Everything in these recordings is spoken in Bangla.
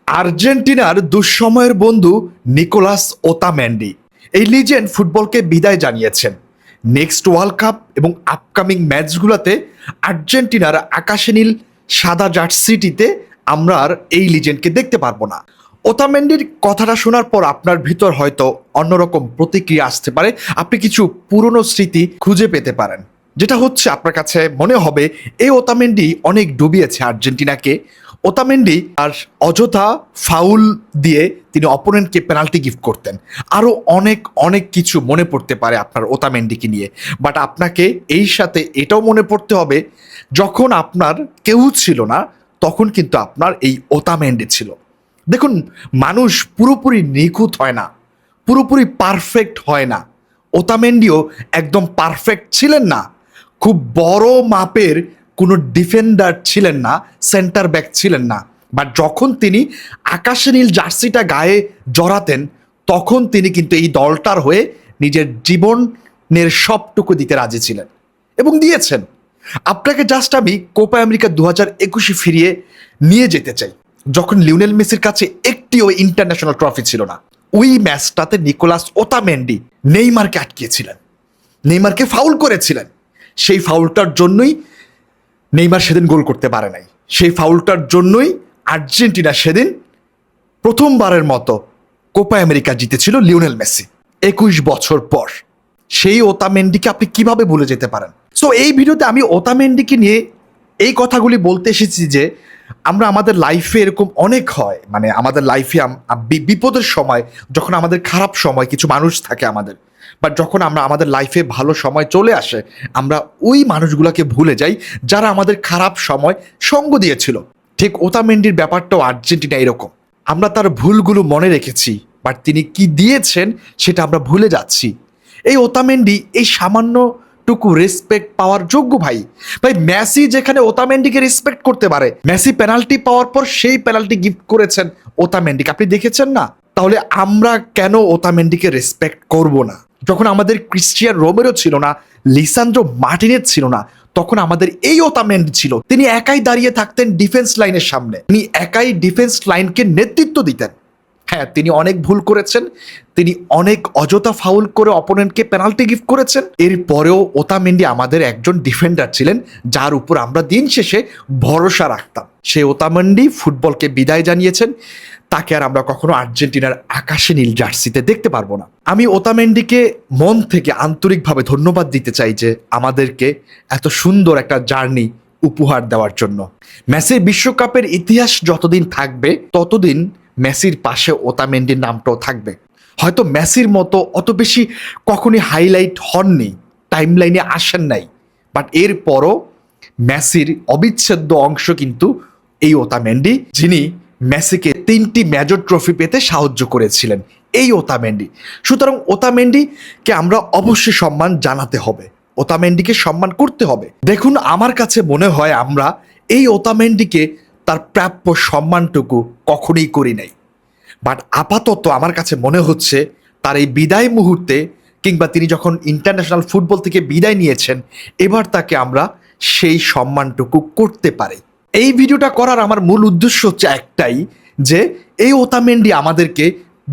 আর্জেন্টিনার দুঃসময়ের বন্ধু নিকোলাস ওতামেন্ডি এই লিজেন্ড ফুটবলকে বিদায় জানিয়েছেন। নেক্সট ওয়ার্ল্ড কাপ এবং আপকামিং ম্যাচগুলোতে আর্জেন্টিনার আকাশে নীল সাদা জার্সিটিতে আমরা আর এই লিজেন্ডকে দেখতে পারবো না। ওতামেন্ডির কথাটা শোনার পর আপনার ভিতর হয়তো অন্যরকম প্রতিক্রিয়া আসতে পারে। আপনি কিছু পুরনো স্মৃতি খুঁজে পেতে পারেন, যেটা হচ্ছে আপনার কাছে মনে হবে এই ওতামেন্ডি অনেক ডুবিয়েছে আর্জেন্টিনাকে। ওতামেন্ডি আর অযথা ফাউল দিয়ে তিনি অপোনেন্টকে পেনাল্টি গিফট করতেন। আরও অনেক অনেক কিছু মনে পড়তে পারে আপনার ওতামেন্ডিকে নিয়ে। বাট আপনাকে এই সাথে এটাও মনে পড়তে হবে, যখন আপনার কেউ ছিল না তখন কিন্তু আপনার এই ওতামেন্ডি ছিল। দেখুন, মানুষ পুরোপুরি নিখুঁত হয় না, পুরোপুরি পারফেক্ট হয় না। ওতামেন্ডিও একদম পারফেক্ট ছিলেন না, খুব বড় মাপের কোনো ডিফেন্ডার ছিলেন না, সেন্টার ব্যাক ছিলেন না। বাট যখন তিনি আকাশে নীল জার্সিটা গায়ে জড়াতেন তখন তিনি কিন্তু এই দলটার হয়ে নিজের জীবনের সবটুকু দিতে রাজি ছিলেন এবং দিয়েছেন। আপনাকে জাস্ট আমি কোপা আমেরিকা 2021 ফিরিয়ে নিয়ে যেতে চাই, যখন লিওনেল মেসির কাছে একটিও ইন্টারন্যাশনাল ট্রফি ছিল না। ওই ম্যাচটাতে নিকোলাস ওতামেন্ডি নেইমারকে আটকিয়েছিলেন, নেইমারকে ফাউল করেছিলেন। সেই ফাউলটার জন্যই নেইমার সেদিন গোল করতে পারে নাই। সেই ফাউলটার জন্যই আর্জেন্টিনা সেদিন প্রথমবারের মতো কোপা আমেরিকা জিতেছিল লিওনেল মেসি 21 বছর পর। সেই ওতামেন্ডিকে আপনি কিভাবে ভুলে যেতে পারেন? সো এই ভিডিওতে আমি ওতামেন্ডিকে নিয়ে এই কথাগুলি বলতে এসেছি যে আমরা আমাদের লাইফে এরকম অনেক হয়, মানে আমাদের লাইফে বিপদের সময়, যখন আমাদের খারাপ সময় কিছু মানুষ থাকে আমাদের, বাট যখন আমরা আমাদের লাইফে ভালো সময় চলে আসে আমরা ওই মানুষগুলোকে ভুলে যাই যারা আমাদের খারাপ সময় সঙ্গ দিয়েছিল। ঠিক ওতামেন্ডির ব্যাপারটাও আর্জেন্টিনা এরকম। আমরা তার ভুলগুলো মনে রেখেছি, বাট তিনি কি দিয়েছেন সেটা আমরা ভুলে যাচ্ছি। এই ওতামেন্ডি এই সামান্যটুকু রেসপেক্ট পাওয়ার যোগ্য। ভাই ভাই মেসি যেখানে ওতামেন্ডিকে রেসপেক্ট করতে পারে, মেসি পেনাল্টি পাওয়ার পর সেই পেনাল্টি গিফট করেছেন ওতামেন্ডিকে, আপনি দেখেছেন না? তাহলে আমরা কেন ওতামেন্ডিকে রেসপেক্ট করব না? যখন আমাদের ক্রিস্টিয়ান রোমেরো ছিল না, লিসান্দ্রো মার্টিনেজ ছিল না, তখন আমাদের এই ওতামেন্ডি ছিল। তিনি একাই দাঁড়িয়ে থাকতেন ডিফেন্স লাইনের সামনে, তিনি একাই ডিফেন্স লাইনকে নেতৃত্ব দিতেন। হ্যাঁ, তিনি অনেক ভুল করেছেন, তিনি অনেক অযথা ফাউল করে অপোনেন্টকে পেনাল্টি গিফট করেছেন। এরপরেও ওতামেন্ডি আমাদের একজন ডিফেন্ডার ছিলেন যার উপর আমরা দিন শেষে ভরসা রাখতাম। সেই ওতামেন্ডি ফুটবলকে বিদায় জানিয়েছেন, তাকে আর আমরা কখনো আর্জেন্টিনার আকাশে নীল জার্সিতে দেখতে পারবো না। আমি ওতামেন্ডিকে মন থেকে আন্তরিকভাবে ধন্যবাদ দিতে চাই যে আমাদেরকে এত সুন্দর একটা জার্নি উপহার দেওয়ার জন্য। মেসির বিশ্বকাপের ইতিহাস যতদিন থাকবে ততদিন মেসির পাশে ওতামেন্ডির নামটাও থাকবে। হয়তো মেসির মতো অত বেশি কখনই হাইলাইট হননি, টাইম লাইনে আসেন নাই, বাট এরপরও মেসির অবিচ্ছেদ্য অংশ কিন্তু এই ওতামেন্ডি, যিনি মেসিকে 3টি মেজর ট্রফি পেতে সাহায্য করেছিলেন, এই ওতামেন্ডি। সুতরাং ওতামেন্ডিকে আমরা অবশ্যই সম্মান জানাতে হবে, ওতামেন্ডিকে সম্মান করতে হবে। দেখুন, আমার কাছে মনে হয় আমরা এই ওতামেন্ডিকে তার প্রাপ্য সম্মানটুকু কখনোই করি নাই। বাট আপাতত আমার কাছে মনে হচ্ছে তার এই বিদায় মুহূর্তে, কিংবা তিনি যখন ইন্টারন্যাশনাল ফুটবল থেকে বিদায় নিয়েছেন, এবার তাকে আমরা সেই সম্মানটুকু করতে পারি। এই ভিডিওটা করার আমার মূল উদ্দেশ্য হচ্ছে একটাই, যে এই ওতামেন্ডি আমাদেরকে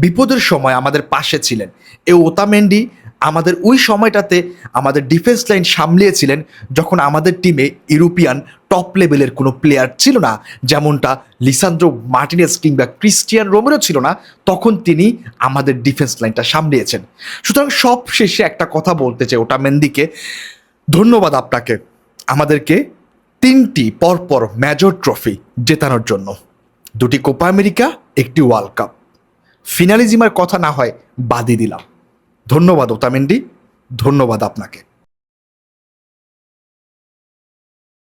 বিপদের সময় আমাদের পাশে ছিলেন। এই ওতামেন্ডি আমাদের ওই সময়টাতে আমাদের ডিফেন্স লাইন সামলিয়েছিলেন যখন আমাদের টিমে ইউরোপিয়ান টপ লেভেলের কোনো প্লেয়ার ছিল না, যেমনটা লিসান্দ্রো মার্টিনেজ কিংবা ক্রিস্টিয়ান রোমেরো ছিল না, তখন তিনি আমাদের ডিফেন্স লাইনটা সামলিয়েছেন। সুতরাং সব শেষে একটা কথা বলতে চাই ওতামেন্ডিকে, ধন্যবাদ আপনাকে আমাদেরকে 3টি পরপর মেজর ট্রফি জেতানোর জন্য, 2টি কোপা আমেরিকা, 1টি ওয়ার্ল্ড কাপ। ফিনালিজিমার কথা না হয় বাদই দিলাম। ধন্যবাদ ওতামেন্ডি, ধন্যবাদ আপনাকে।